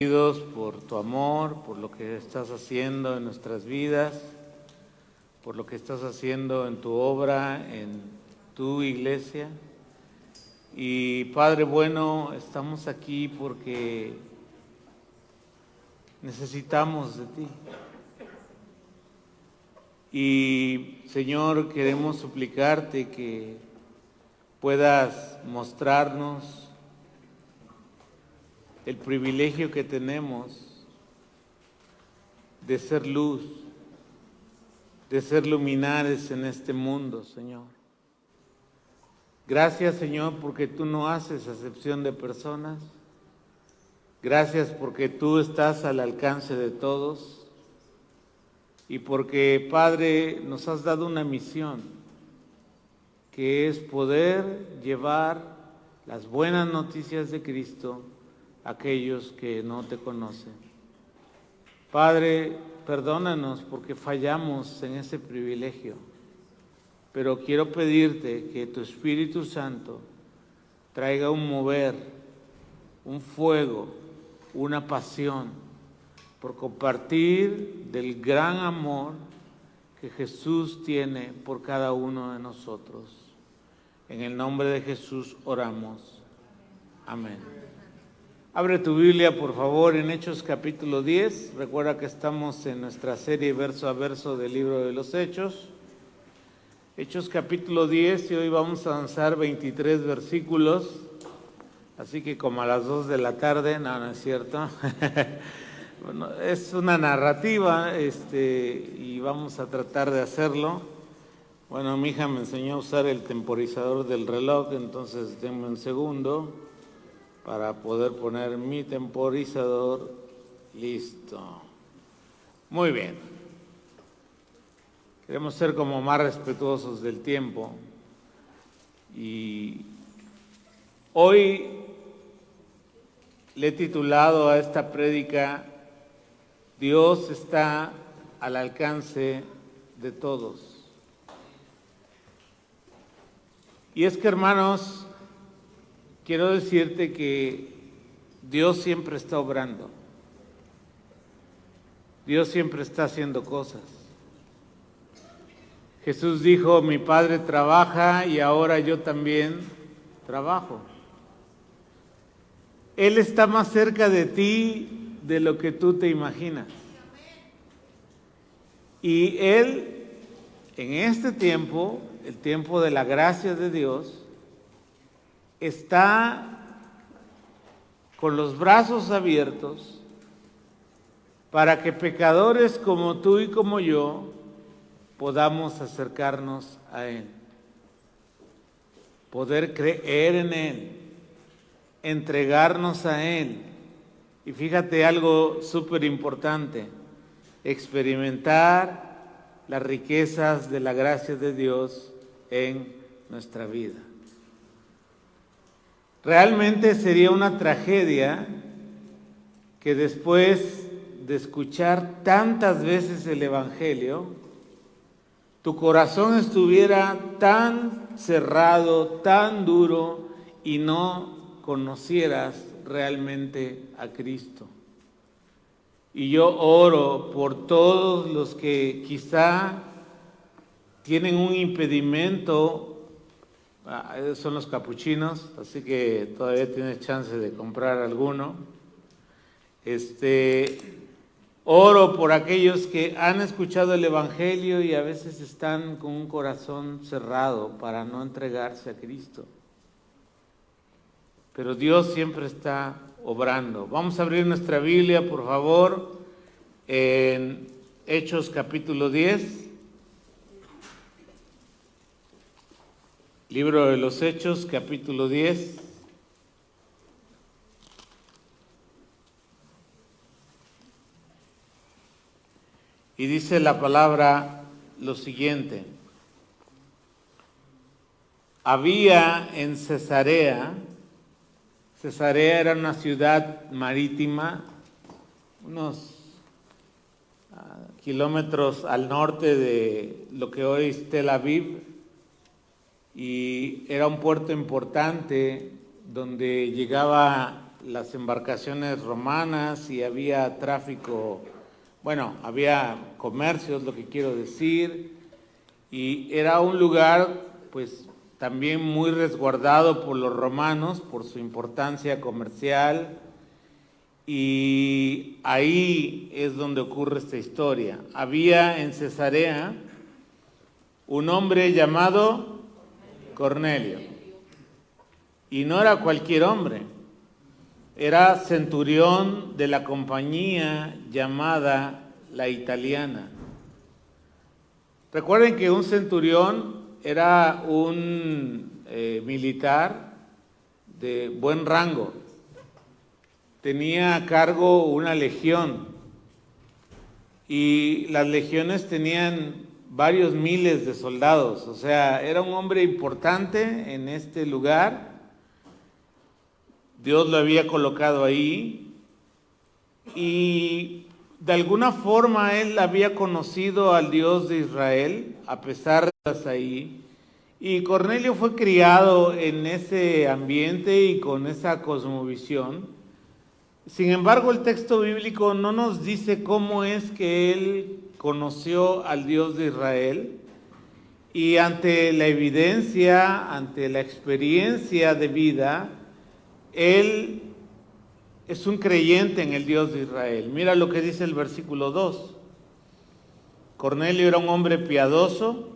Por tu amor, por lo que estás haciendo en nuestras vidas, por lo que estás haciendo en tu obra, en tu iglesia. Y Padre bueno, estamos aquí porque necesitamos de ti. Y Señor, queremos suplicarte que puedas mostrarnos el privilegio que tenemos de ser luz, de ser luminares en este mundo, Señor. Gracias, Señor, porque tú no haces acepción de personas. Gracias porque tú estás al alcance de todos y porque, Padre, nos has dado una misión, que es poder llevar las buenas noticias de Cristo a aquellos que no te conocen. Padre, perdónanos porque fallamos en ese privilegio, pero quiero pedirte que tu Espíritu Santo traiga un mover, un fuego, una pasión por compartir del gran amor que Jesús tiene por cada uno de nosotros. En el nombre de Jesús oramos. Amén. Abre tu Biblia, por favor, en Hechos capítulo 10. Recuerda que estamos en nuestra serie verso a verso del libro de los Hechos. Hechos capítulo 10 y hoy vamos a avanzar 23 versículos. Así que como a las 2 de la tarde, no es cierto. Bueno, es una narrativa y vamos a tratar de hacerlo. Bueno, mi hija me enseñó a usar el temporizador del reloj, entonces denme un segundo para poder poner mi temporizador. Listo. Muy bien. Queremos ser como más respetuosos del tiempo. Y hoy le he titulado a esta prédica: Dios está al alcance de todos. Y es que, hermanos, quiero decirte que Dios siempre está obrando. Dios siempre está haciendo cosas. Jesús dijo: mi Padre trabaja y ahora yo también trabajo. Él está más cerca de ti de lo que tú te imaginas. Y Él, en este tiempo, el tiempo de la gracia de Dios, está con los brazos abiertos para que pecadores como tú y como yo podamos acercarnos a Él, poder creer en Él, entregarnos a Él. Y fíjate algo súper importante: experimentar las riquezas de la gracia de Dios en nuestra vida. Realmente sería una tragedia que después de escuchar tantas veces el Evangelio, tu corazón estuviera tan cerrado, tan duro y no conocieras realmente a Cristo. Y yo oro por todos los que quizá tienen un impedimento. Son los capuchinos, así que todavía tienes chance de comprar alguno. Oro por aquellos que han escuchado el Evangelio y a veces están con un corazón cerrado para no entregarse a Cristo. Pero Dios siempre está obrando. Vamos a abrir nuestra Biblia, por favor, en Hechos capítulo 10. Libro de los Hechos, capítulo 10. Y dice la palabra lo siguiente: había en Cesarea era una ciudad marítima, unos kilómetros al norte de lo que hoy es Tel Aviv, y era un puerto importante donde llegaba las embarcaciones romanas y había tráfico, bueno, había comercios, lo que quiero decir, y era un lugar pues también muy resguardado por los romanos por su importancia comercial, y ahí es donde ocurre esta historia. Había en Cesarea un hombre llamado Cornelio, y no era cualquier hombre, era centurión de la compañía llamada la Italiana. Recuerden que un centurión era un militar de buen rango, tenía a cargo una legión, y las legiones tenían varios miles de soldados, o sea, era un hombre importante en este lugar. Dios lo había colocado ahí y de alguna forma él había conocido al Dios de Israel a pesar de estar ahí. Y Cornelio fue criado en ese ambiente y con esa cosmovisión. Sin embargo, el texto bíblico no nos dice cómo es que él conoció al Dios de Israel, y ante la evidencia, ante la experiencia de vida, él es un creyente en el Dios de Israel. Mira lo que dice el versículo 2. Cornelio era un hombre piadoso,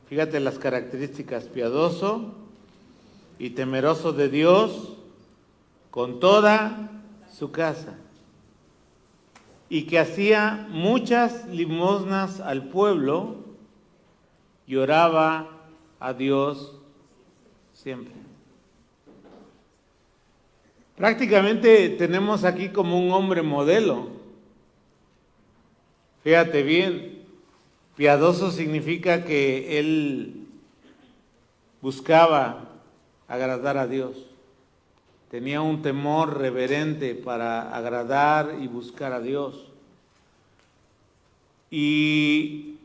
fíjate las características: piadoso y temeroso de Dios con toda su casa, y que hacía muchas limosnas al pueblo y oraba a Dios siempre. Prácticamente tenemos aquí como un hombre modelo. Fíjate bien, piadoso significa que él buscaba agradar a Dios. Tenía un temor reverente para agradar y buscar a Dios. Y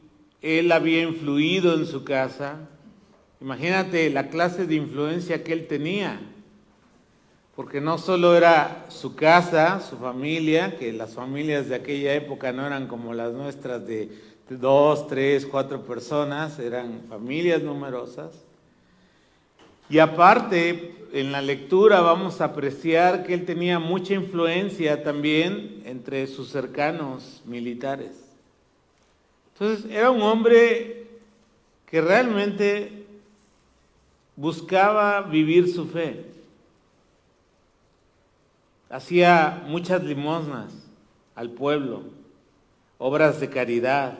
él había influido en su casa. Imagínate la clase de influencia que él tenía. Porque no solo era su casa, su familia, que las familias de aquella época no eran como las nuestras de 2, 3, 4 personas, eran familias numerosas. Y aparte, en la lectura vamos a apreciar que él tenía mucha influencia también entre sus cercanos militares. Entonces, era un hombre que realmente buscaba vivir su fe. Hacía muchas limosnas al pueblo, obras de caridad.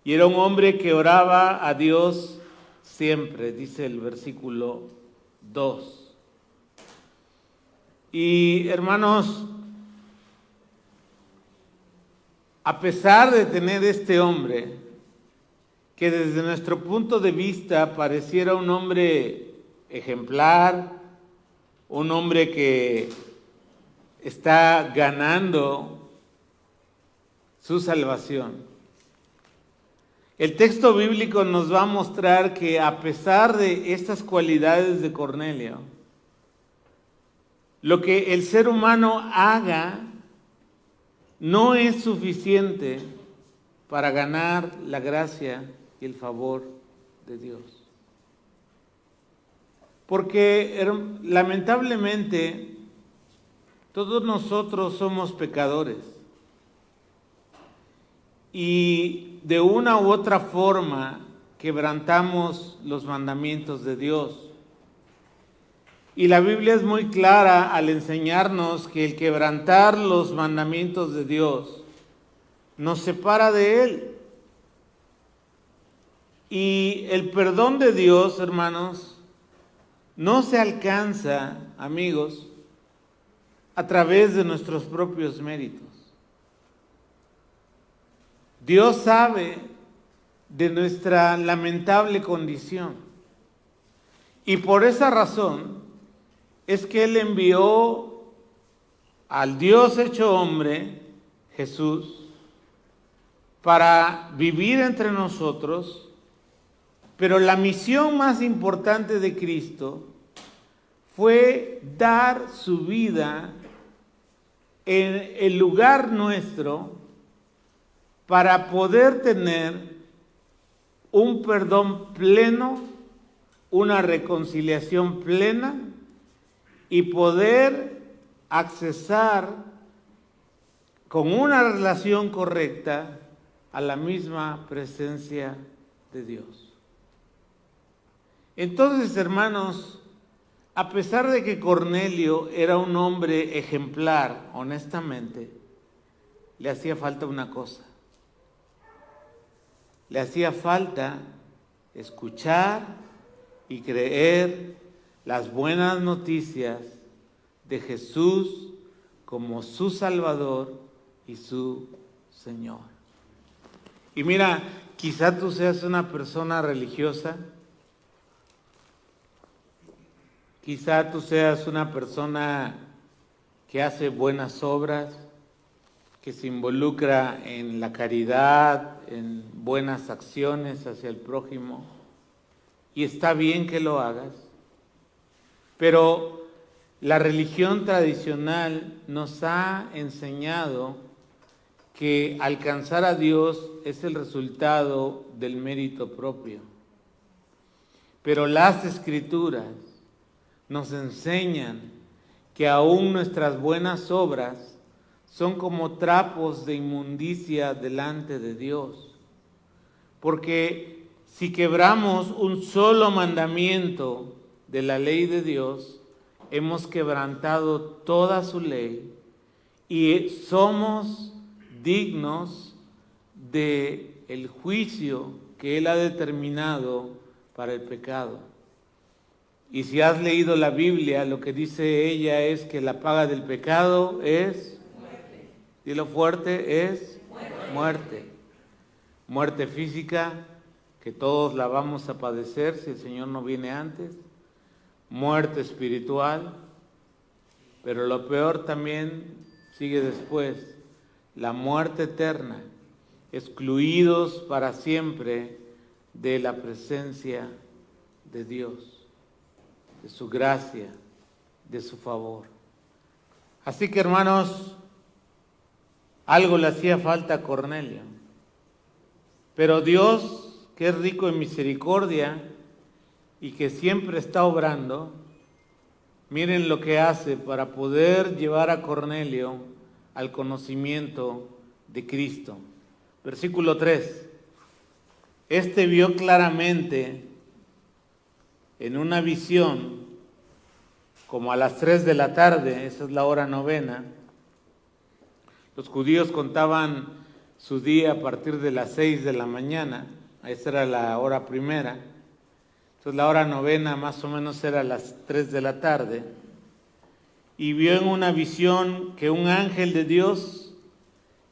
Y era un hombre que oraba a Dios siempre, dice el versículo 2. Y hermanos, a pesar de tener este hombre, que desde nuestro punto de vista pareciera un hombre ejemplar, un hombre que está ganando su salvación, el texto bíblico nos va a mostrar que a pesar de estas cualidades de Cornelio, lo que el ser humano haga no es suficiente para ganar la gracia y el favor de Dios. Porque lamentablemente todos nosotros somos pecadores y de una u otra forma quebrantamos los mandamientos de Dios. Y la Biblia es muy clara al enseñarnos que el quebrantar los mandamientos de Dios nos separa de Él. Y el perdón de Dios, hermanos, no se alcanza, amigos, a través de nuestros propios méritos. Dios sabe de nuestra lamentable condición. Y por esa razón es que Él envió al Dios hecho hombre, Jesús, para vivir entre nosotros. Pero la misión más importante de Cristo fue dar su vida en el lugar nuestro para poder tener un perdón pleno, una reconciliación plena y poder accesar con una relación correcta a la misma presencia de Dios. Entonces, hermanos, a pesar de que Cornelio era un hombre ejemplar, honestamente, le hacía falta una cosa. Le hacía falta escuchar y creer las buenas noticias de Jesús como su Salvador y su Señor. Y mira, quizá tú seas una persona religiosa, quizá tú seas una persona que hace buenas obras, que se involucra en la caridad, en buenas acciones hacia el prójimo, y está bien que lo hagas, pero la religión tradicional nos ha enseñado que alcanzar a Dios es el resultado del mérito propio. Pero las Escrituras nos enseñan que aún nuestras buenas obras son como trapos de inmundicia delante de Dios. Porque si quebramos un solo mandamiento de la ley de Dios, hemos quebrantado toda su ley y somos dignos del juicio que Él ha determinado para el pecado. Y si has leído la Biblia, lo que dice ella es que la paga del pecado es muerte. Dilo fuerte, es muerte. Muerte física, que todos la vamos a padecer si el Señor no viene antes. Muerte espiritual, pero lo peor también sigue después, la muerte eterna, excluidos para siempre de la presencia de Dios, de su gracia, de su favor. Así que, hermanos, algo le hacía falta a Cornelio, pero Dios, que es rico en misericordia y que siempre está obrando, miren lo que hace para poder llevar a Cornelio al conocimiento de Cristo. Versículo 3. Este vio claramente en una visión, como a las 3 de la tarde, esa es la hora novena. Los judíos contaban su día a partir de las 6 de la mañana, esa era la hora primera. Entonces la hora novena más o menos era a las 3 de la tarde. Y vio en una visión que un ángel de Dios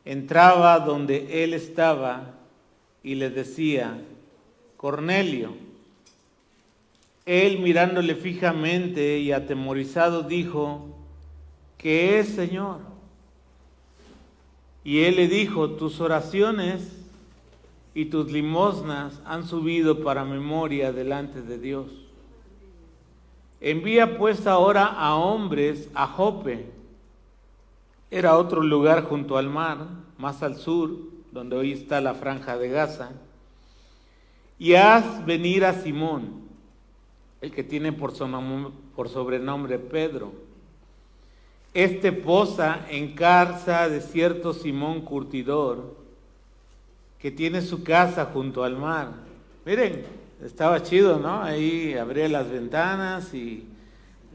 entraba donde él estaba y le decía: Cornelio. Él, mirándole fijamente y atemorizado, dijo: ¿qué es, Señor? Y él le dijo: tus oraciones y tus limosnas han subido para memoria delante de Dios. Envía pues ahora a hombres a Jope. Era otro lugar junto al mar, más al sur, donde hoy está la Franja de Gaza. Y haz venir a Simón, el que tiene por sobrenombre Pedro. Este posa en casa de cierto Simón curtidor, que tiene su casa junto al mar. Miren, estaba chido, ¿no? Ahí abría las ventanas y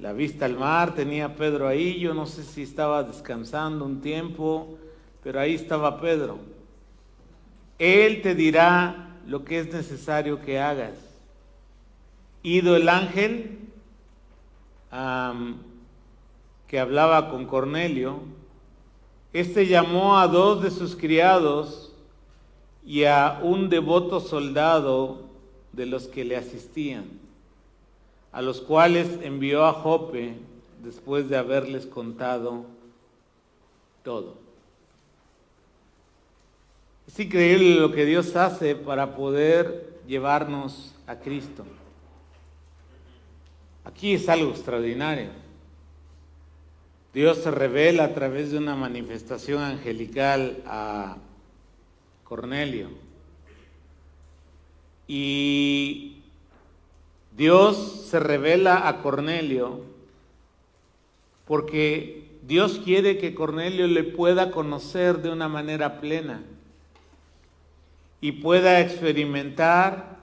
la vista al mar, tenía Pedro ahí. Yo no sé si estaba descansando un tiempo, pero ahí estaba Pedro. Él te dirá lo que es necesario que hagas. Ido el ángel que hablaba con Cornelio, este llamó a 2 de sus criados y a un devoto soldado de los que le asistían, a los cuales envió a Jope después de haberles contado todo. Es increíble lo que Dios hace para poder llevarnos a Cristo. Aquí es algo extraordinario. Dios se revela a través de una manifestación angelical a Cornelio. Y Dios se revela a Cornelio porque Dios quiere que Cornelio le pueda conocer de una manera plena y pueda experimentar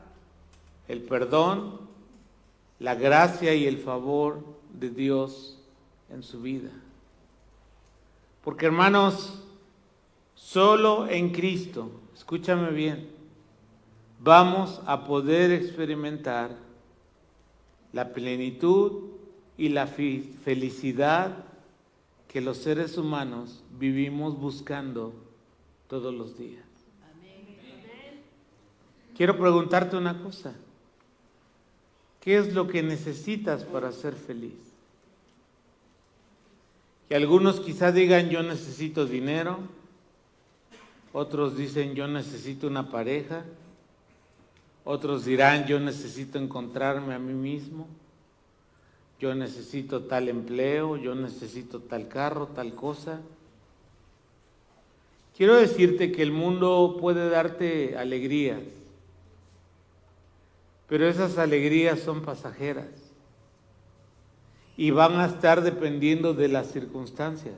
el perdón, la gracia y el favor de Dios en su vida. Porque, hermanos, solo en Cristo, escúchame bien, vamos a poder experimentar la plenitud y la felicidad que los seres humanos vivimos buscando todos los días. Quiero preguntarte una cosa. ¿Qué es lo que necesitas para ser feliz? Que algunos quizás digan, yo necesito dinero. Otros dicen, yo necesito una pareja. Otros dirán, yo necesito encontrarme a mí mismo. Yo necesito tal empleo, yo necesito tal carro, tal cosa. Quiero decirte que el mundo puede darte alegrías, pero esas alegrías son pasajeras y van a estar dependiendo de las circunstancias.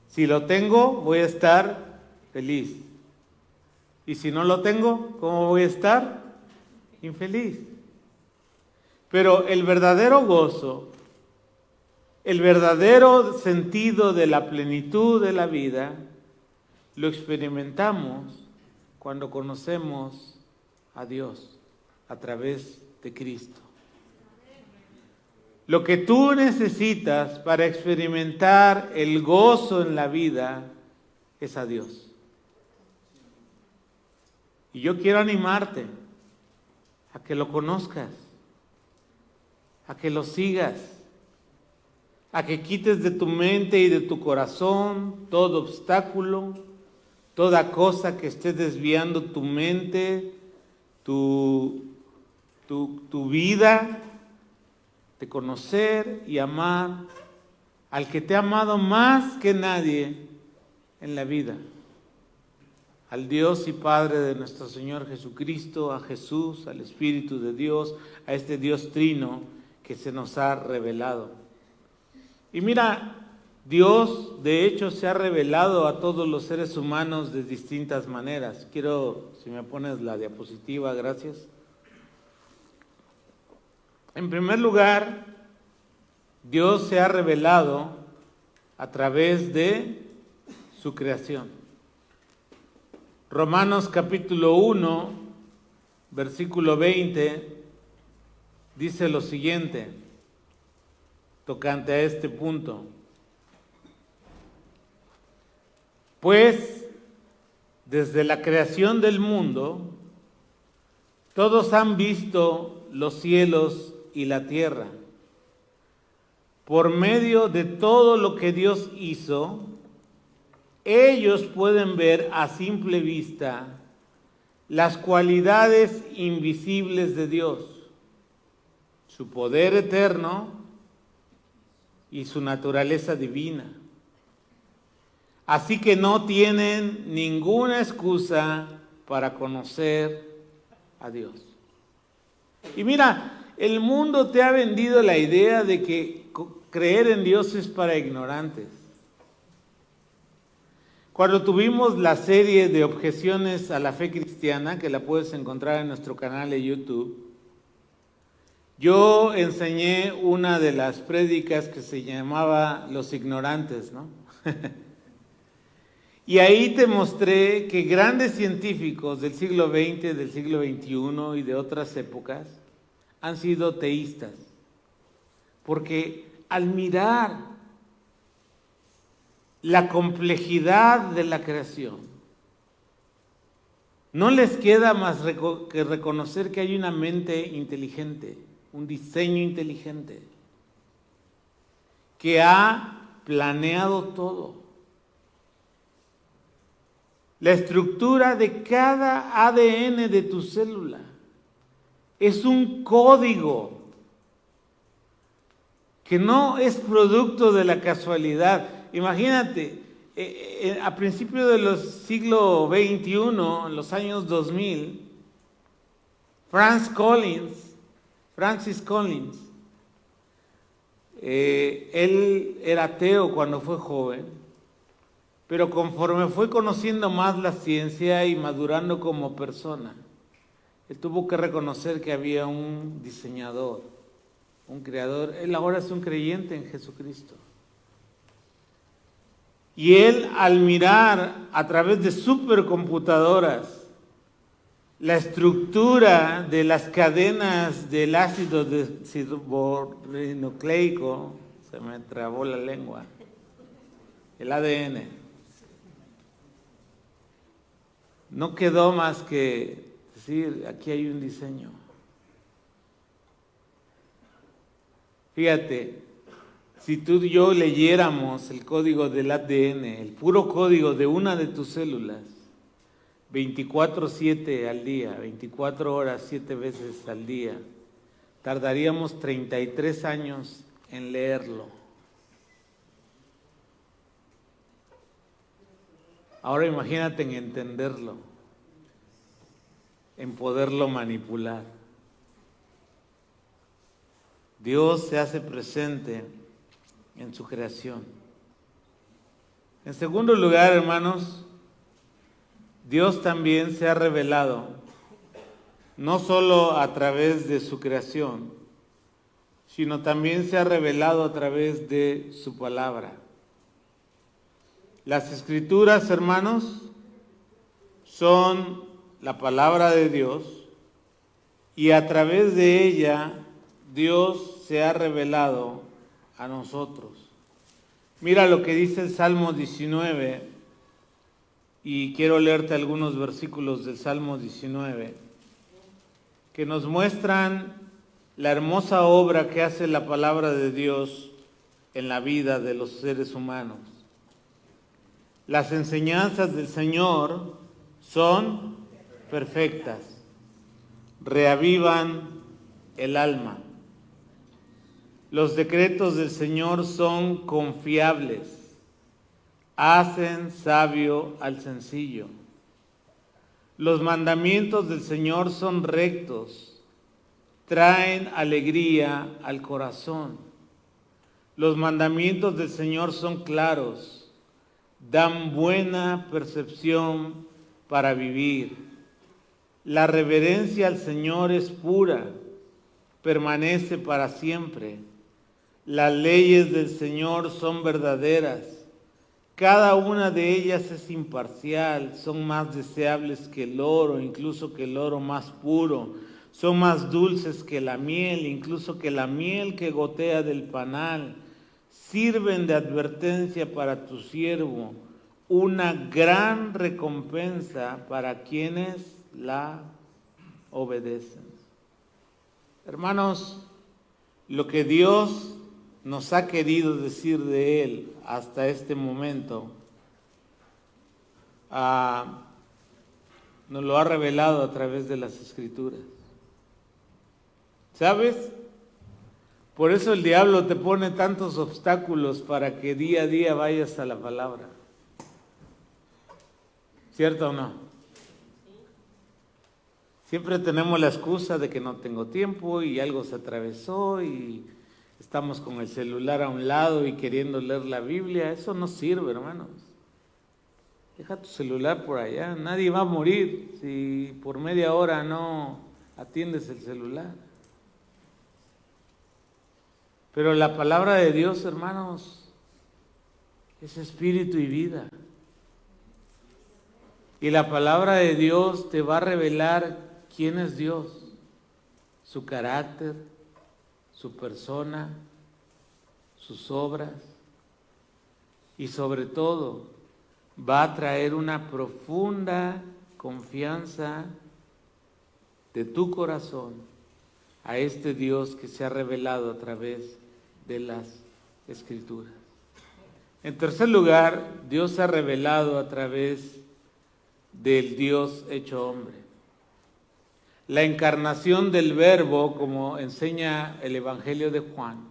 Si lo tengo, voy a estar feliz. Y si no lo tengo, ¿cómo voy a estar? Infeliz. Pero el verdadero gozo, el verdadero sentido de la plenitud de la vida, lo experimentamos cuando conocemos a Dios a través de Cristo. Lo que tú necesitas para experimentar el gozo en la vida es a Dios. Y yo quiero animarte a que lo conozcas, a que lo sigas, a que quites de tu mente y de tu corazón todo obstáculo, toda cosa que esté desviando tu mente, tu vida, de conocer y amar al que te ha amado más que nadie en la vida, al Dios y Padre de nuestro Señor Jesucristo, a Jesús, al Espíritu de Dios, a este Dios trino que se nos ha revelado. Y mira, Dios de hecho se ha revelado a todos los seres humanos de distintas maneras. Quiero, si me pones la diapositiva, gracias. En primer lugar, Dios se ha revelado a través de su creación. Romanos capítulo 1, versículo 20, dice lo siguiente, tocante a este punto. Pues, desde la creación del mundo, todos han visto los cielos y la tierra. Por medio de todo lo que Dios hizo, ellos pueden ver a simple vista las cualidades invisibles de Dios, su poder eterno y su naturaleza divina. Así que no tienen ninguna excusa para conocer a Dios. Y mira, el mundo te ha vendido la idea de que creer en Dios es para ignorantes. Cuando tuvimos la serie de objeciones a la fe cristiana, que la puedes encontrar en nuestro canal de YouTube, yo enseñé una de las prédicas que se llamaba Los Ignorantes, ¿no? Y ahí te mostré que grandes científicos del siglo XX, del siglo XXI y de otras épocas han sido teístas, porque al mirar la complejidad de la creación, no les queda más que reconocer que hay una mente inteligente, un diseño inteligente, que ha planeado todo. La estructura de cada ADN de tu célula es un código que no es producto de la casualidad. Imagínate, a principios de los siglo XXI, en los años 2000, Francis Collins, él era ateo cuando fue joven, pero conforme fue conociendo más la ciencia y madurando como persona, él tuvo que reconocer que había un diseñador, un creador. Él ahora es un creyente en Jesucristo. Y él, al mirar a través de supercomputadoras la estructura de las cadenas del ácido desoxirribonucleico, se me trabó la lengua, el ADN, no quedó más que decir, aquí hay un diseño. Fíjate, si tú y yo leyéramos el código del ADN, el puro código de una de tus células, 24/7 al día, 24 horas, 7 veces al día, tardaríamos 33 años en leerlo. Ahora imagínate en entenderlo, en poderlo manipular. Dios se hace presente en su creación. En segundo lugar, hermanos, Dios también se ha revelado, no solo a través de su creación, sino también se ha revelado a través de su palabra. Las Escrituras, hermanos, son la palabra de Dios y a través de ella Dios se ha revelado a nosotros. Mira lo que dice el Salmo 19, y quiero leerte algunos versículos del Salmo 19, que nos muestran la hermosa obra que hace la palabra de Dios en la vida de los seres humanos. Las enseñanzas del Señor son perfectas, reavivan el alma. Los decretos del Señor son confiables, hacen sabio al sencillo. Los mandamientos del Señor son rectos, traen alegría al corazón. Los mandamientos del Señor son claros, dan buena percepción para vivir. La reverencia al Señor es pura, permanece para siempre. Las leyes del Señor son verdaderas, cada una de ellas es imparcial, son más deseables que el oro, incluso que el oro más puro, son más dulces que la miel, incluso que la miel que gotea del panal. Sirven de advertencia para tu siervo, una gran recompensa para quienes la obedecen. Hermanos, lo que Dios nos ha querido decir de Él hasta este momento, nos lo ha revelado a través de las Escrituras. ¿Sabes? Por eso el diablo te pone tantos obstáculos para que día a día vayas a la palabra. ¿Cierto o no? Siempre tenemos la excusa de que no tengo tiempo y algo se atravesó y estamos con el celular a un lado y queriendo leer la Biblia. Eso no sirve, hermanos. Deja tu celular por allá. Nadie va a morir si por media hora no atiendes el celular. Pero la palabra de Dios, hermanos, es espíritu y vida. Y la palabra de Dios te va a revelar quién es Dios, su carácter, su persona, sus obras, y sobre todo va a traer una profunda confianza de tu corazón a este Dios que se ha revelado a través de las Escrituras. En tercer lugar, Dios se ha revelado a través del Dios hecho hombre. La encarnación del Verbo, como enseña el Evangelio de Juan,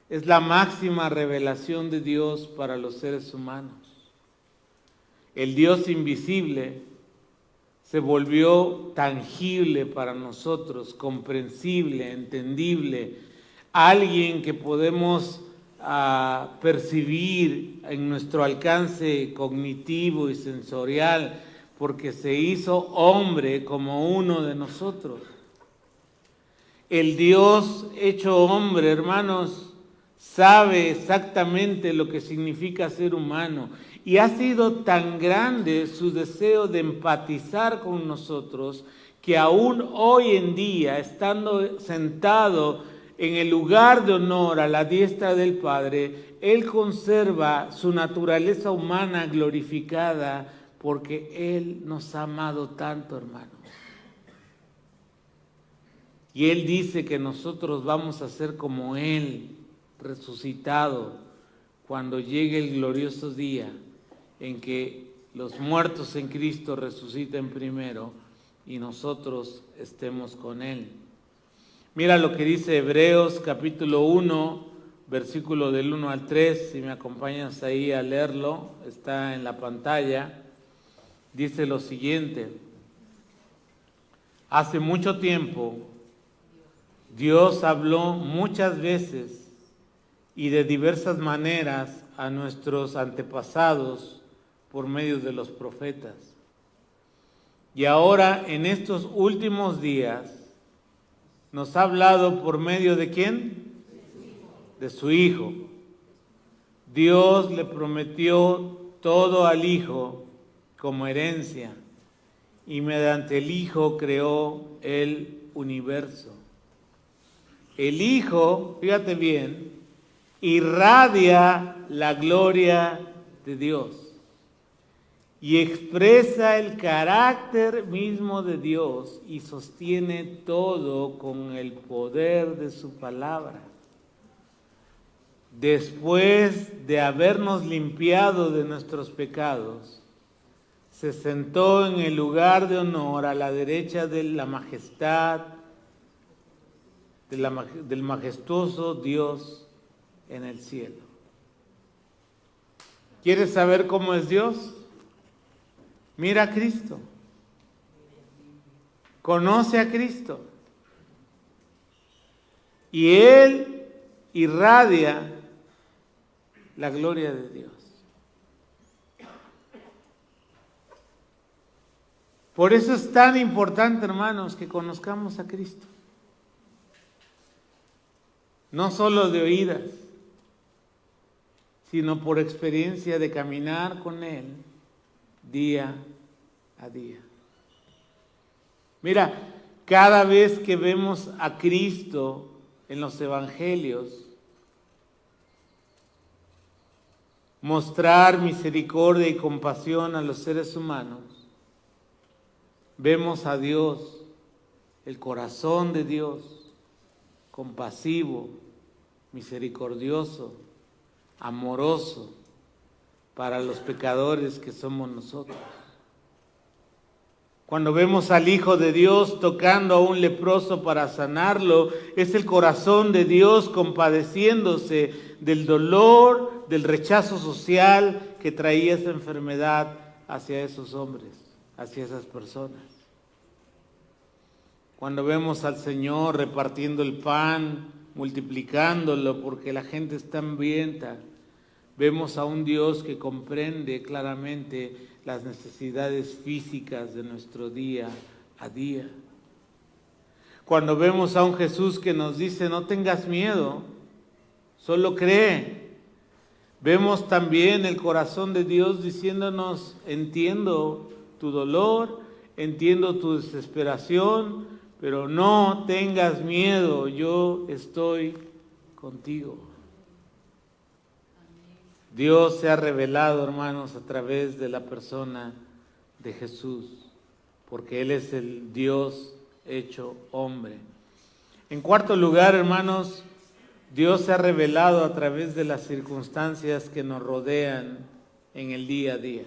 es la máxima revelación de Dios para los seres humanos. El Dios invisible se volvió tangible para nosotros, comprensible, entendible, alguien que podemos percibir en nuestro alcance cognitivo y sensorial, porque se hizo hombre como uno de nosotros. El Dios hecho hombre, hermanos, sabe exactamente lo que significa ser humano, y ha sido tan grande su deseo de empatizar con nosotros que aún hoy en día, estando sentado en el lugar de honor a la diestra del Padre, Él conserva su naturaleza humana glorificada porque Él nos ha amado tanto, hermanos. Y Él dice que nosotros vamos a ser como Él, resucitado, cuando llegue el glorioso día en que los muertos en Cristo resuciten primero y nosotros estemos con Él. Mira lo que dice Hebreos capítulo 1, versículo del 1 al 3, si me acompañas ahí a leerlo, está en la pantalla. Dice lo siguiente: hace mucho tiempo Dios habló muchas veces y de diversas maneras a nuestros antepasados por medio de los profetas. Y ahora, en estos últimos días, nos ha hablado por medio ¿de quién? De su Hijo. Dios le prometió todo al Hijo como herencia, y mediante el Hijo creó el universo. El Hijo, fíjate bien, irradia la gloria de Dios y expresa el carácter mismo de Dios y sostiene todo con el poder de su palabra. Después de habernos limpiado de nuestros pecados, se sentó en el lugar de honor a la derecha de la majestad, del majestuoso Dios en el cielo. ¿Quieres saber cómo es Dios? Mira a Cristo. Conoce a Cristo. Y Él irradia la gloria de Dios. Por eso es tan importante, hermanos, que conozcamos a Cristo. No solo de oídas, sino por experiencia de caminar con Él día a día. Mira, cada vez que vemos a Cristo en los evangelios mostrar misericordia y compasión a los seres humanos, vemos a Dios, el corazón de Dios, compasivo, misericordioso, amoroso para los pecadores que somos nosotros. Cuando vemos al Hijo de Dios tocando a un leproso para sanarlo, es el corazón de Dios compadeciéndose del dolor, del rechazo social que traía esa enfermedad hacia esos hombres, hacia esas personas. Cuando vemos al Señor repartiendo el pan, multiplicándolo porque la gente está hambrienta, vemos a un Dios que comprende claramente las necesidades físicas de nuestro día a día. Cuando vemos a un Jesús que nos dice, no tengas miedo, solo cree, vemos también el corazón de Dios diciéndonos, entiendo tu dolor, entiendo tu desesperación, pero no tengas miedo, yo estoy contigo. Dios se ha revelado, hermanos, a través de la persona de Jesús, porque Él es el Dios hecho hombre. En cuarto lugar, hermanos, Dios se ha revelado a través de las circunstancias que nos rodean en el día a día.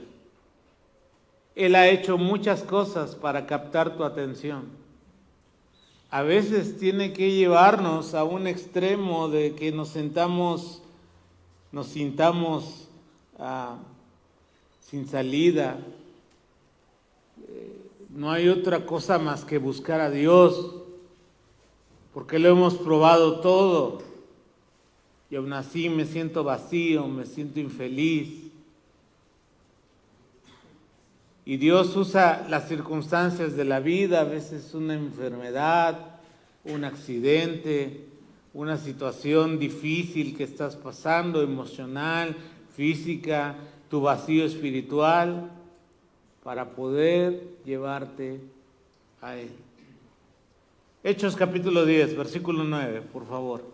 Él ha hecho muchas cosas para captar tu atención. a veces tiene que llevarnos a un extremo de que nos sintamos sin salida. No hay otra cosa más que buscar a Dios, porque lo hemos probado todo y aún así me siento vacío, me siento infeliz. Y Dios usa las circunstancias de la vida, a veces una enfermedad, un accidente, una situación difícil que estás pasando, emocional, física, tu vacío espiritual, para poder llevarte a Él. Hechos capítulo 10, versículo 9, por favor.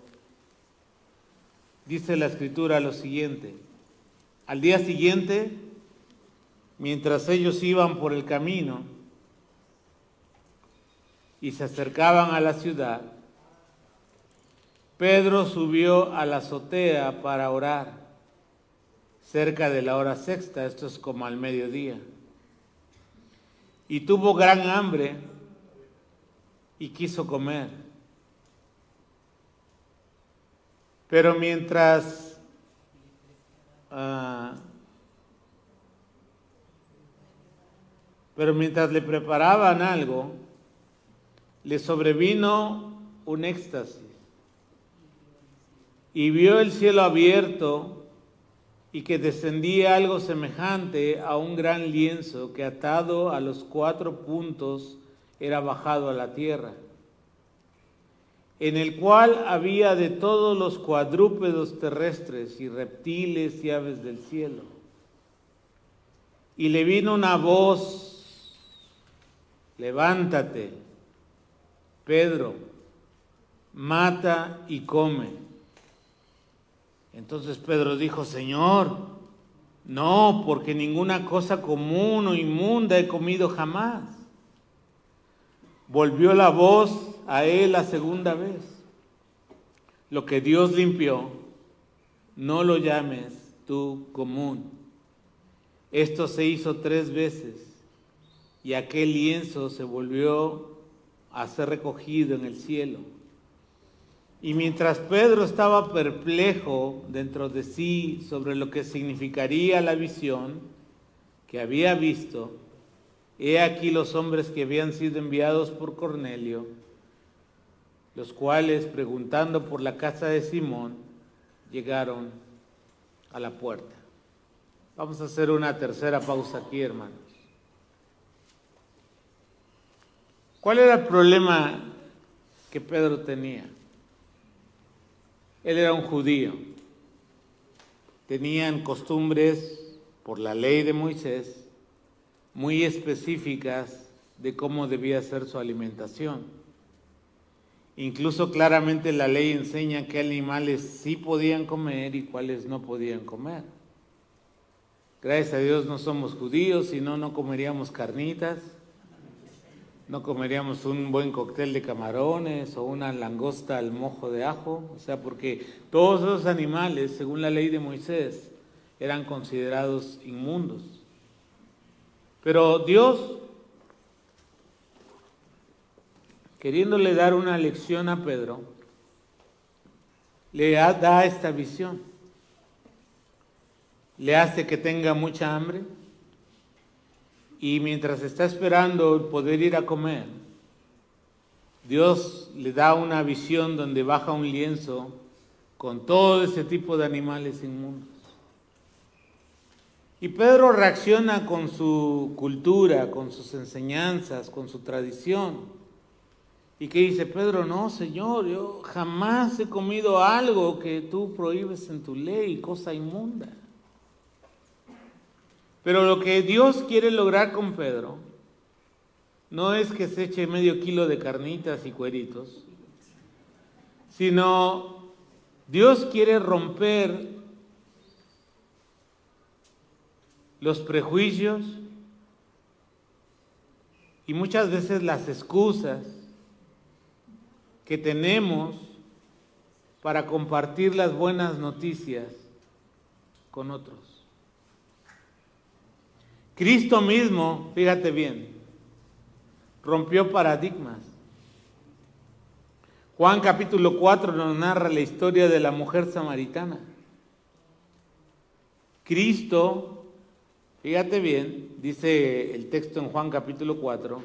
Dice la Escritura lo siguiente: al día siguiente, mientras ellos iban por el camino y se acercaban a la ciudad, Pedro subió a la azotea para orar, cerca de la hora sexta, esto es como al mediodía, y tuvo gran hambre y quiso comer. Pero mientras le preparaban algo, le sobrevino un éxtasis y vio el cielo abierto y que descendía algo semejante a un gran lienzo que atado a los 4 puntos era bajado a la tierra, en el cual había de todos los cuadrúpedos terrestres y reptiles y aves del cielo. Y le vino una voz: levántate, Pedro, mata y come. Entonces Pedro dijo: Señor, no, porque ninguna cosa común o inmunda he comido jamás. Volvió la voz a él la segunda vez: lo que Dios limpió, no lo llames tú común. Esto se hizo 3 veces y aquel lienzo se volvió a ser recogido en el cielo. Y mientras Pedro estaba perplejo dentro de sí sobre lo que significaría la visión que había visto, he aquí los hombres que habían sido enviados por Cornelio, los cuales, preguntando por la casa de Simón, llegaron a la puerta. Vamos a hacer una tercera pausa aquí, hermanos. ¿Cuál era el problema que Pedro tenía? Él era un judío. Tenían costumbres por la ley de Moisés muy específicas de cómo debía ser su alimentación. Incluso claramente la ley enseña qué animales sí podían comer y cuáles no podían comer. Gracias a Dios no somos judíos, si no, no comeríamos carnitas, no comeríamos un buen cóctel de camarones o una langosta al mojo de ajo, o sea, porque todos esos animales, según la ley de Moisés, eran considerados inmundos. Pero Dios, queriéndole dar una lección a Pedro, le da esta visión. Le hace que tenga mucha hambre y mientras está esperando poder ir a comer, Dios le da una visión donde baja un lienzo con todo ese tipo de animales inmundos. Y Pedro reacciona con su cultura, con sus enseñanzas, con su tradición. ¿Y qué dice Pedro? No, Señor, yo jamás he comido algo que tú prohíbes en tu ley, cosa inmunda. Pero lo que Dios quiere lograr con Pedro no es que se eche medio kilo de carnitas y cueritos, sino Dios quiere romper los prejuicios y muchas veces las excusas que tenemos para compartir las buenas noticias con otros. Cristo mismo, fíjate bien, rompió paradigmas. Juan capítulo 4 nos narra la historia de la mujer samaritana. Cristo, fíjate bien, dice el texto en Juan capítulo 4,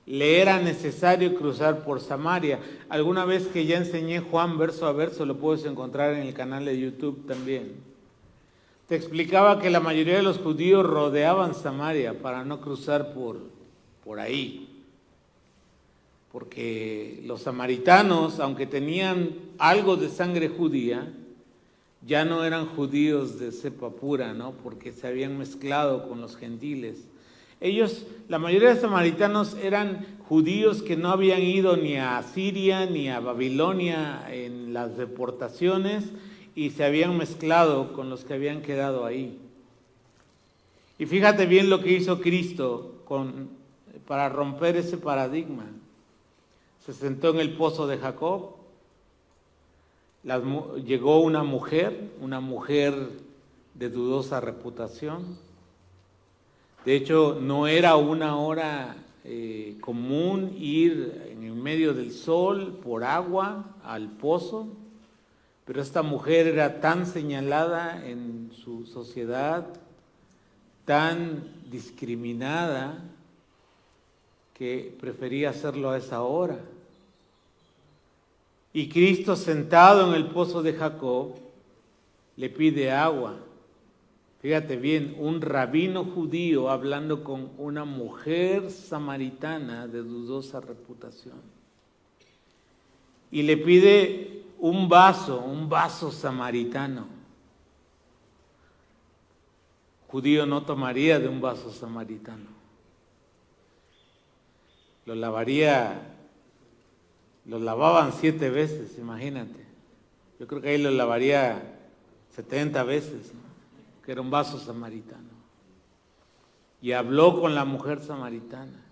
le era necesario cruzar por Samaria. Alguna vez que ya enseñé Juan verso a verso, lo puedes encontrar en el canal de YouTube también. Te explicaba que la mayoría de los judíos rodeaban Samaria para no cruzar por ahí. Porque los samaritanos, aunque tenían algo de sangre judía, ya no eran judíos de cepa pura, ¿no? Porque se habían mezclado con los gentiles. Ellos, la mayoría de samaritanos eran judíos que no habían ido ni a Siria ni a Babilonia en las deportaciones y se habían mezclado con los que habían quedado ahí. Y fíjate bien lo que hizo Cristo para romper ese paradigma. Se sentó en el pozo de Jacob, llegó una mujer de dudosa reputación. De hecho, no era una hora común ir en el medio del sol por agua al pozo, pero esta mujer era tan señalada en su sociedad, tan discriminada, que prefería hacerlo a esa hora. Y Cristo, sentado en el pozo de Jacob, le pide agua. Fíjate bien, un rabino judío hablando con una mujer samaritana de dudosa reputación. Y le pide un vaso samaritano. Judío no tomaría de un vaso samaritano. Lo lavaban 7 veces, imagínate. Yo creo que ahí lo lavaría 70 veces, ¿no? Que era un vaso samaritano. Y habló con la mujer samaritana.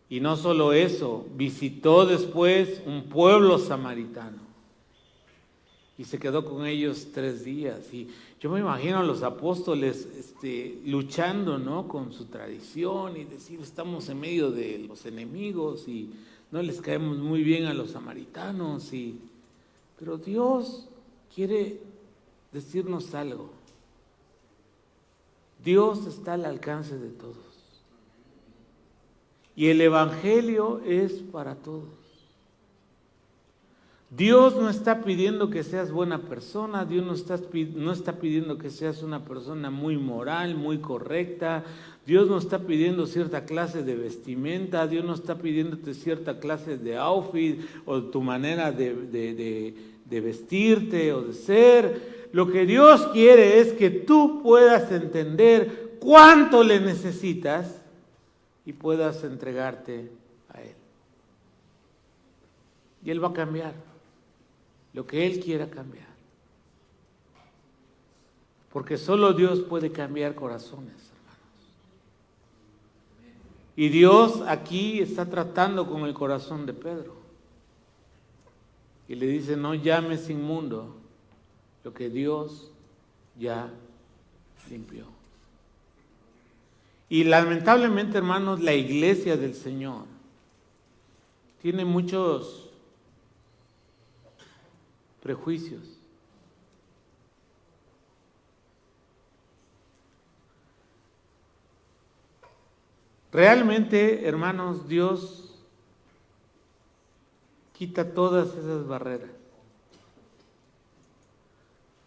Y no solo eso, visitó después un pueblo samaritano. Y se quedó con ellos 3 días. Y yo me imagino a los apóstoles luchando, ¿no?, con su tradición y decir, estamos en medio de los enemigos y no les caemos muy bien a los samaritanos. Pero Dios quiere decirnos algo. Dios está al alcance de todos. Y el evangelio es para todos. Dios no está pidiendo que seas buena persona, Dios no está pidiendo que seas una persona muy moral, muy correcta, Dios no está pidiendo cierta clase de vestimenta, Dios no está pidiéndote cierta clase de outfit o tu manera de vestirte o de ser. Lo que Dios quiere es que tú puedas entender cuánto le necesitas y puedas entregarte a Él. Y Él va a cambiar lo que Él quiera cambiar. Porque solo Dios puede cambiar corazones, hermanos. Y Dios aquí está tratando con el corazón de Pedro. Y le dice, no llames inmundo lo que Dios ya limpió. Y lamentablemente, hermanos, la iglesia del Señor tiene muchos prejuicios. Realmente, hermanos, Dios quita todas esas barreras.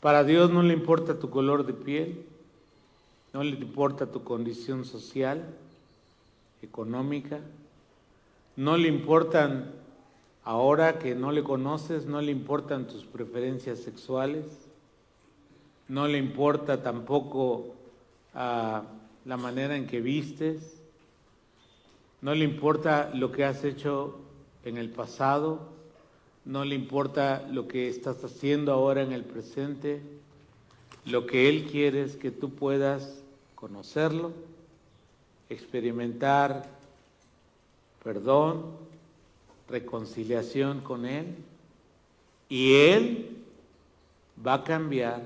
Para Dios no le importa tu color de piel, no le importa tu condición social, económica, no le importan, ahora que no le conoces, no le importan tus preferencias sexuales, no le importa tampoco la manera en que vistes, no le importa lo que has hecho en el pasado, no le importa lo que estás haciendo ahora en el presente. Lo que Él quiere es que tú puedas conocerlo, experimentar perdón, reconciliación con Él, y Él va a cambiar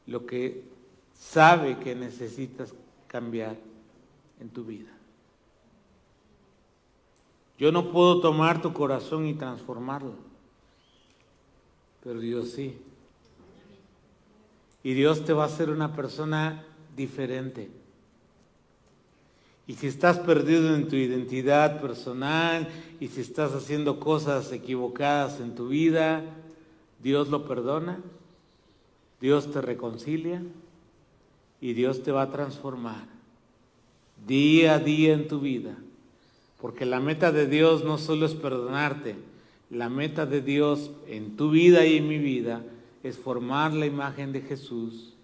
lo que sabe que necesitas cambiar en tu vida. Yo no puedo tomar tu corazón y transformarlo, pero Dios sí. Y Dios te va a hacer una persona diferente. Y si estás perdido en tu identidad personal, y si estás haciendo cosas equivocadas en tu vida, Dios lo perdona, Dios te reconcilia y Dios te va a transformar día a día en tu vida. Porque la meta de Dios no solo es perdonarte, la meta de Dios en tu vida y en mi vida es formar la imagen de Jesús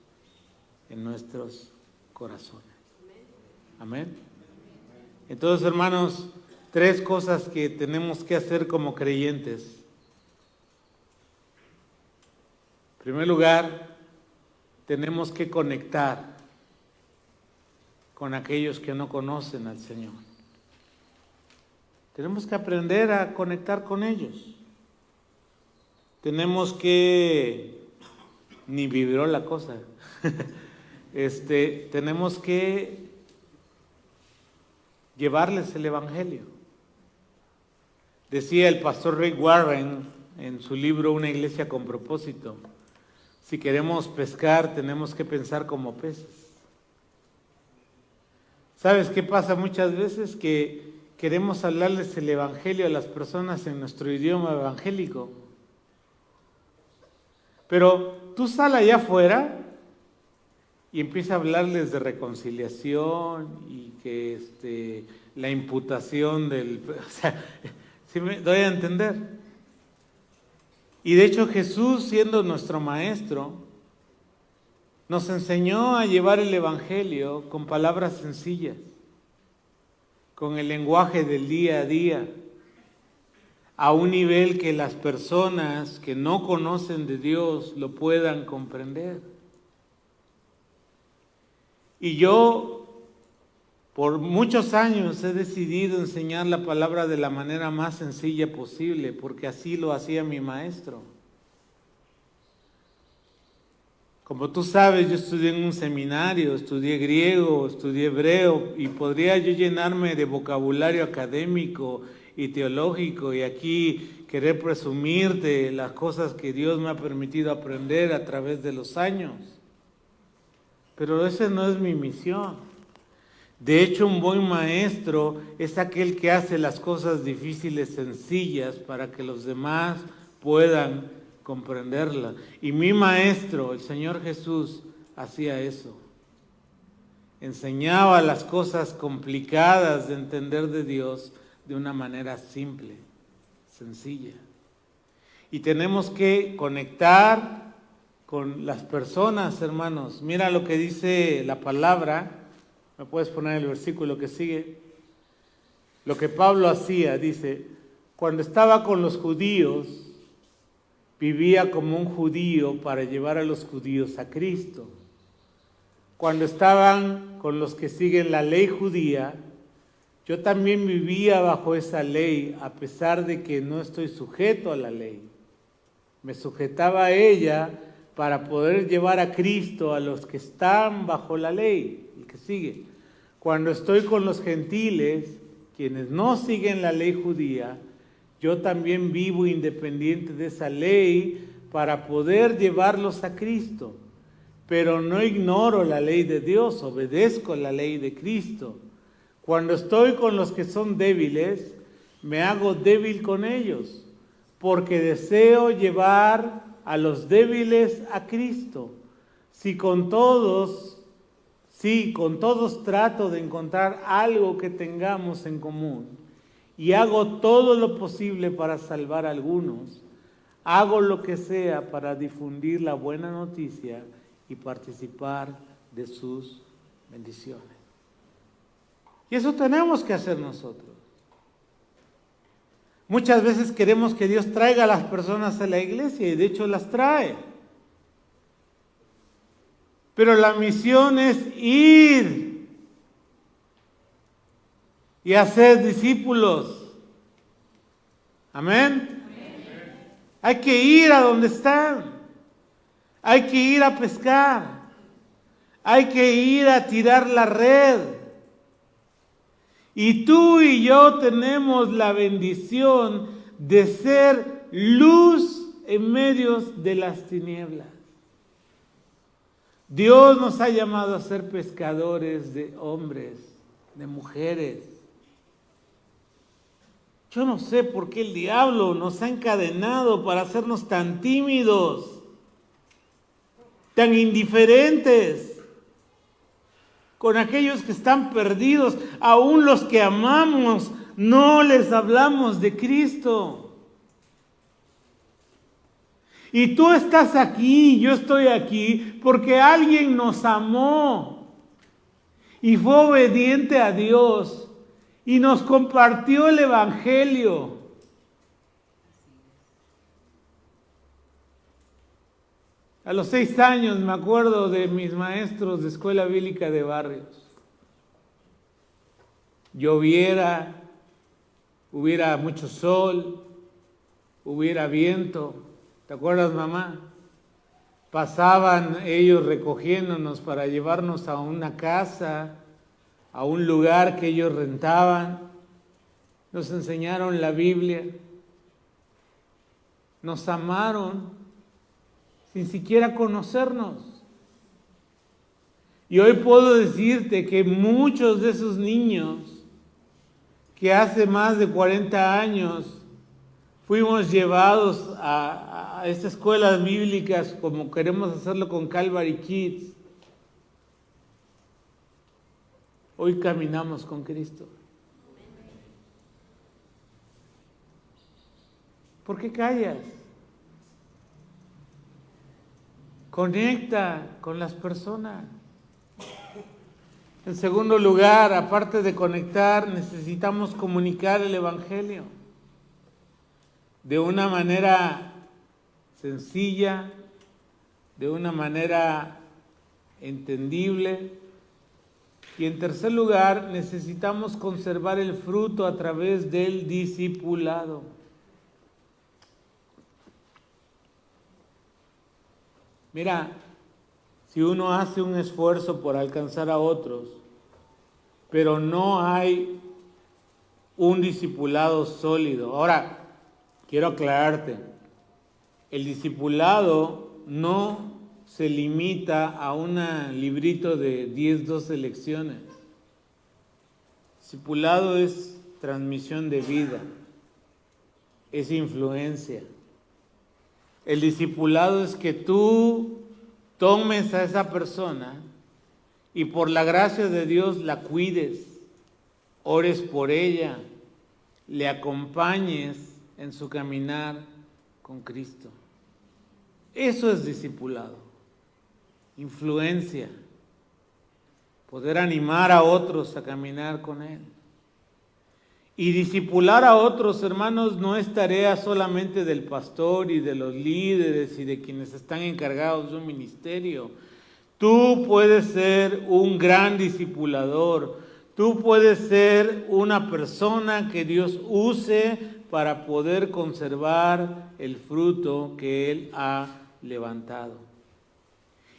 en nuestros corazones. Amén. Entonces, hermanos, 3 cosas que tenemos que hacer como creyentes. En primer lugar, tenemos que conectar con aquellos que no conocen al Señor. Tenemos que aprender a conectar con ellos. Tenemos que, ni vibró la cosa, tenemos que llevarles el Evangelio. Decía el pastor Rick Warren en su libro Una iglesia con propósito, si queremos pescar tenemos que pensar como peces. ¿Sabes qué pasa muchas veces? Que queremos hablarles el Evangelio a las personas en nuestro idioma evangélico. Pero tú sal allá afuera y empieza a hablarles de reconciliación y que la imputación del... O sea, ¿sí me doy a entender? Y de hecho Jesús, siendo nuestro maestro, nos enseñó a llevar el Evangelio con palabras sencillas, con el lenguaje del día a día, a un nivel que las personas que no conocen de Dios lo puedan comprender. Y yo, por muchos años, he decidido enseñar la palabra de la manera más sencilla posible, porque así lo hacía mi maestro. Como tú sabes, yo estudié en un seminario, estudié griego, estudié hebreo, y podría yo llenarme de vocabulario académico y teológico, y aquí querer presumirte las cosas que Dios me ha permitido aprender a través de los años. Pero esa no es mi misión. De hecho, un buen maestro es aquel que hace las cosas difíciles sencillas para que los demás puedan comprenderlas. Y mi maestro, el Señor Jesús, hacía eso. Enseñaba las cosas complicadas de entender de Dios de una manera simple, sencilla. Y tenemos que conectar con las personas, hermanos. Mira lo que dice la palabra. ¿Me puedes poner el versículo que sigue? Lo que Pablo hacía, dice, cuando estaba con los judíos, vivía como un judío para llevar a los judíos a Cristo. Cuando estaban con los que siguen la ley judía, yo también vivía bajo esa ley, a pesar de que no estoy sujeto a la ley. Me sujetaba a ella para poder llevar a Cristo a los que están bajo la ley. El que sigue. Cuando estoy con los gentiles, quienes no siguen la ley judía, yo también vivo independiente de esa ley para poder llevarlos a Cristo. Pero no ignoro la ley de Dios, obedezco la ley de Cristo. Cuando estoy con los que son débiles, me hago débil con ellos, porque deseo llevar a los débiles a Cristo. Si con todos trato de encontrar algo que tengamos en común y hago todo lo posible para salvar a algunos, hago lo que sea para difundir la buena noticia y participar de sus bendiciones. Y eso tenemos que hacer nosotros. Muchas veces queremos que Dios traiga a las personas a la iglesia y de hecho las trae. Pero la misión es ir y hacer discípulos. Amén. Hay que ir a donde están. Hay que ir a pescar. Hay que ir a tirar la red. Y tú y yo tenemos la bendición de ser luz en medio de las tinieblas. Dios nos ha llamado a ser pescadores de hombres, de mujeres. Yo no sé por qué el diablo nos ha encadenado para hacernos tan tímidos, tan indiferentes con aquellos que están perdidos. Aún los que amamos, no les hablamos de Cristo. Y tú estás aquí, yo estoy aquí, porque alguien nos amó y fue obediente a Dios y nos compartió el Evangelio. A los 6 años me acuerdo de mis maestros de escuela bíblica de barrios. Lloviera, hubiera mucho sol, hubiera viento. ¿Te acuerdas, mamá? Pasaban ellos recogiéndonos para llevarnos a una casa, a un lugar que ellos rentaban. Nos enseñaron la Biblia. Nos amaron sin siquiera conocernos. Y hoy puedo decirte que muchos de esos niños que hace más de 40 años fuimos llevados a estas escuelas bíblicas, como queremos hacerlo con Calvary Kids, hoy caminamos con Cristo. ¿Por qué callas? Conecta con las personas. En segundo lugar, aparte de conectar, necesitamos comunicar el Evangelio de una manera sencilla, de una manera entendible. Y en tercer lugar, necesitamos conservar el fruto a través del discipulado. Mira, si uno hace un esfuerzo por alcanzar a otros, pero no hay un discipulado sólido. Ahora, quiero aclararte, el discipulado no se limita a un librito de 10, 12 lecciones. Discipulado es transmisión de vida, es influencia. El discipulado es que tú tomes a esa persona y por la gracia de Dios la cuides, ores por ella, le acompañes en su caminar con Cristo. Eso es discipulado, influencia, poder animar a otros a caminar con Él. Y discipular a otros, hermanos, no es tarea solamente del pastor y de los líderes y de quienes están encargados de un ministerio. Tú puedes ser un gran discipulador. Tú puedes ser una persona que Dios use para poder conservar el fruto que Él ha levantado.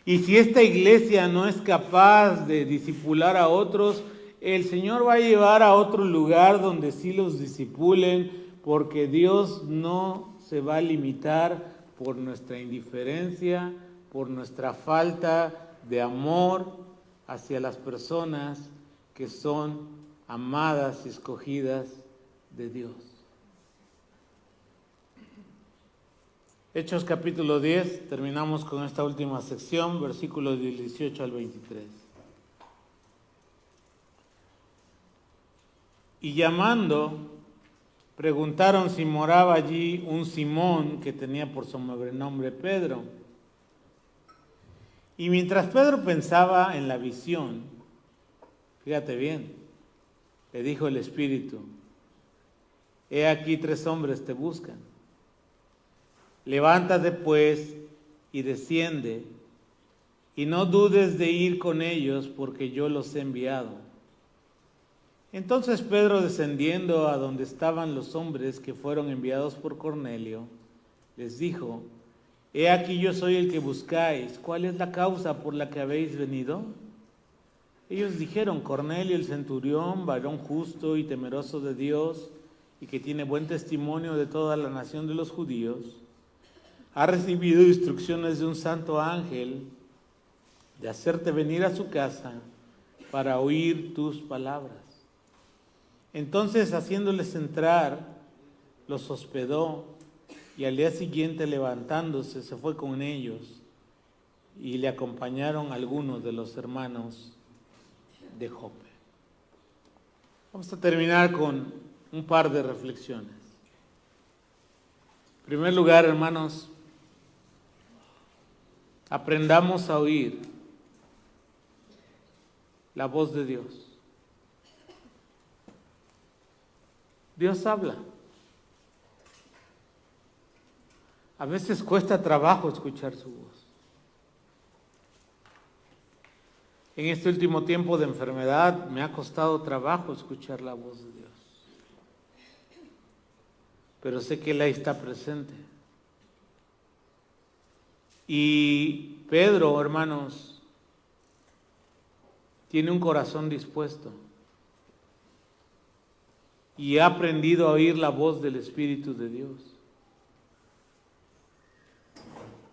Y si esta iglesia no es capaz de discipular a otros, el Señor va a llevar a otro lugar donde sí los discipulen, porque Dios no se va a limitar por nuestra indiferencia, por nuestra falta de amor hacia las personas que son amadas y escogidas de Dios. Hechos capítulo 10, terminamos con esta última sección, versículos del 18 al 23. Y llamando, preguntaron si moraba allí un Simón que tenía por sobrenombre Pedro. Y mientras Pedro pensaba en la visión, fíjate bien, le dijo el Espíritu: he aquí 3 hombres te buscan. Levántate pues y desciende, y no dudes de ir con ellos, porque yo los he enviado. Entonces Pedro, descendiendo a donde estaban los hombres que fueron enviados por Cornelio, les dijo: he aquí yo soy el que buscáis. ¿Cuál es la causa por la que habéis venido? Ellos dijeron: Cornelio el centurión, varón justo y temeroso de Dios, y que tiene buen testimonio de toda la nación de los judíos, ha recibido instrucciones de un santo ángel de hacerte venir a su casa para oír tus palabras. Entonces, haciéndoles entrar, los hospedó, y al día siguiente, levantándose, se fue con ellos, y le acompañaron algunos de los hermanos de Jope. Vamos a terminar con un par de reflexiones. En primer lugar, hermanos, aprendamos a oír la voz de Dios. Dios habla. A veces cuesta trabajo escuchar su voz. En este último tiempo de enfermedad me ha costado trabajo escuchar la voz de Dios. Pero sé que Él ahí está presente. Y Pedro, hermanos, tiene un corazón dispuesto y ha aprendido a oír la voz del Espíritu de Dios.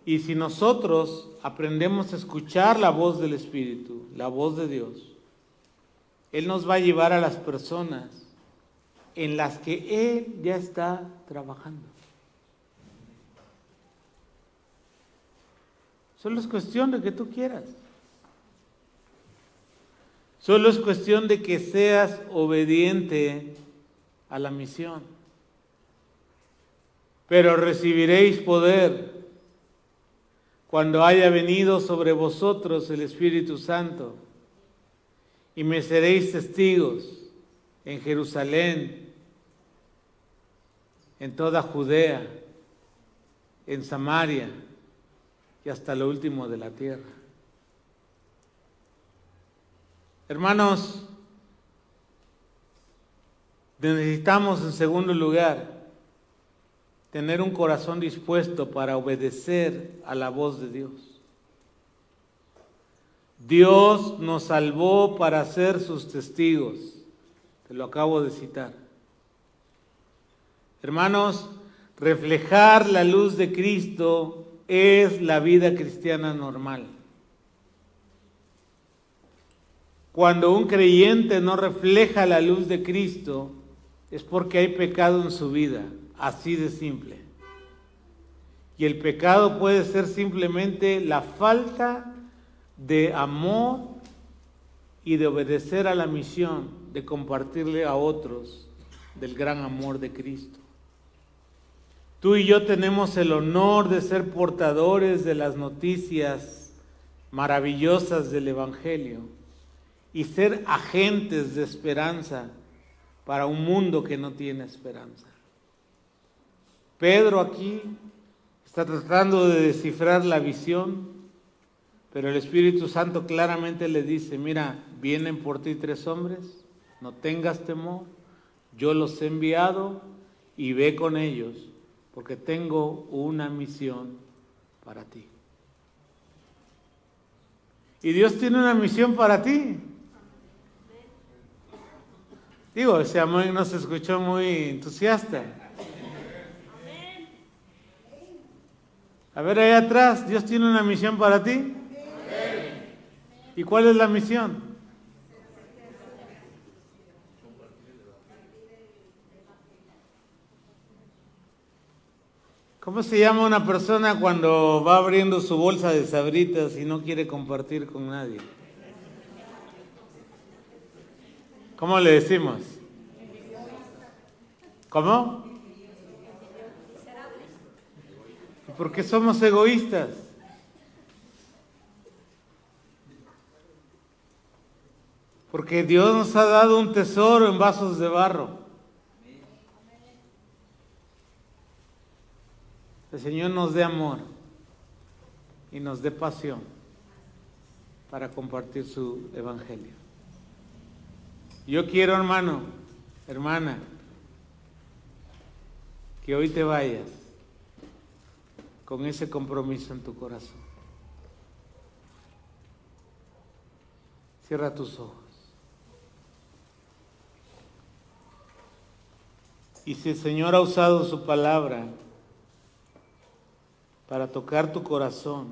Y si nosotros aprendemos a escuchar la voz del Espíritu, la voz de Dios, Él nos va a llevar a las personas en las que Él ya está trabajando. Solo es cuestión de que tú quieras. Solo es cuestión de que seas obediente a la misión. Pero recibiréis poder cuando haya venido sobre vosotros el Espíritu Santo, y me seréis testigos en Jerusalén, en toda Judea, en Samaria y hasta lo último de la tierra. Hermanos, necesitamos, en segundo lugar, tener un corazón dispuesto para obedecer a la voz de Dios. Dios nos salvó para ser sus testigos. Te lo acabo de citar. Hermanos, reflejar la luz de Cristo es la vida cristiana normal. Cuando un creyente no refleja la luz de Cristo, es porque hay pecado en su vida. Así de simple. Y el pecado puede ser simplemente la falta de amor y de obedecer a la misión de compartirle a otros del gran amor de Cristo. Tú y yo tenemos el honor de ser portadores de las noticias maravillosas del Evangelio y ser agentes de esperanza para un mundo que no tiene esperanza. Pedro aquí está tratando de descifrar la visión, pero el Espíritu Santo claramente le dice: mira, vienen por ti 3 hombres, no tengas temor, yo los he enviado y ve con ellos, porque tengo una misión para ti. Y Dios tiene una misión para ti. Digo, ese amén no se escuchó muy entusiasta. A ver, ahí atrás, ¿Dios tiene una misión para ti? ¿Y cuál es la misión? ¿Cómo se llama una persona cuando va abriendo su bolsa de Sabritas y no quiere compartir con nadie? ¿Cómo le decimos? ¿Cómo? ¿Por qué somos egoístas? Porque Dios nos ha dado un tesoro en vasos de barro. El Señor nos dé amor y nos dé pasión para compartir su evangelio. Yo quiero, hermano, hermana, que hoy te vayas con ese compromiso en tu corazón. Cierra tus ojos. Y si el Señor ha usado su palabra para tocar tu corazón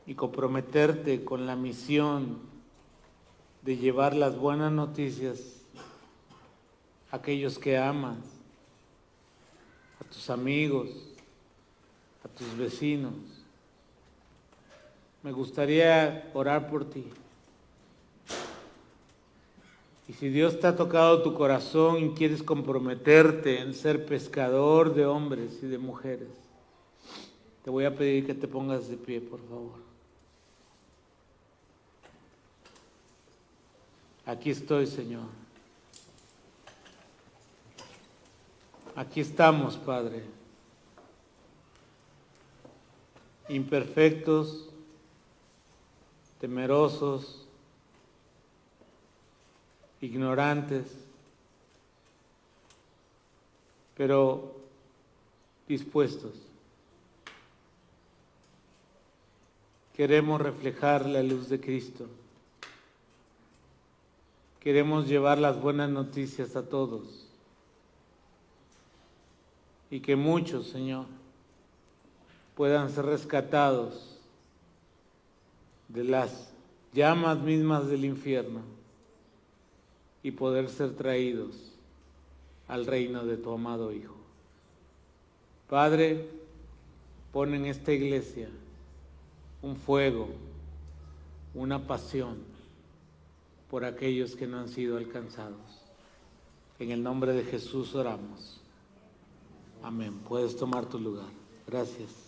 y comprometerte con la misión de llevar las buenas noticias a aquellos que amas, a tus amigos, a tus vecinos, me gustaría orar por ti. Y si Dios te ha tocado tu corazón y quieres comprometerte en ser pescador de hombres y de mujeres, te voy a pedir que te pongas de pie, por favor. Aquí estoy, Señor. Aquí estamos, Padre. Imperfectos, temerosos, ignorantes, pero dispuestos. Queremos reflejar la luz de Cristo. Queremos llevar las buenas noticias a todos. Y que muchos, Señor, puedan ser rescatados de las llamas mismas del infierno y poder ser traídos al reino de tu amado Hijo. Padre, pon en esta iglesia un fuego, una pasión por aquellos que no han sido alcanzados. En el nombre de Jesús oramos. Amén. Puedes tomar tu lugar. Gracias.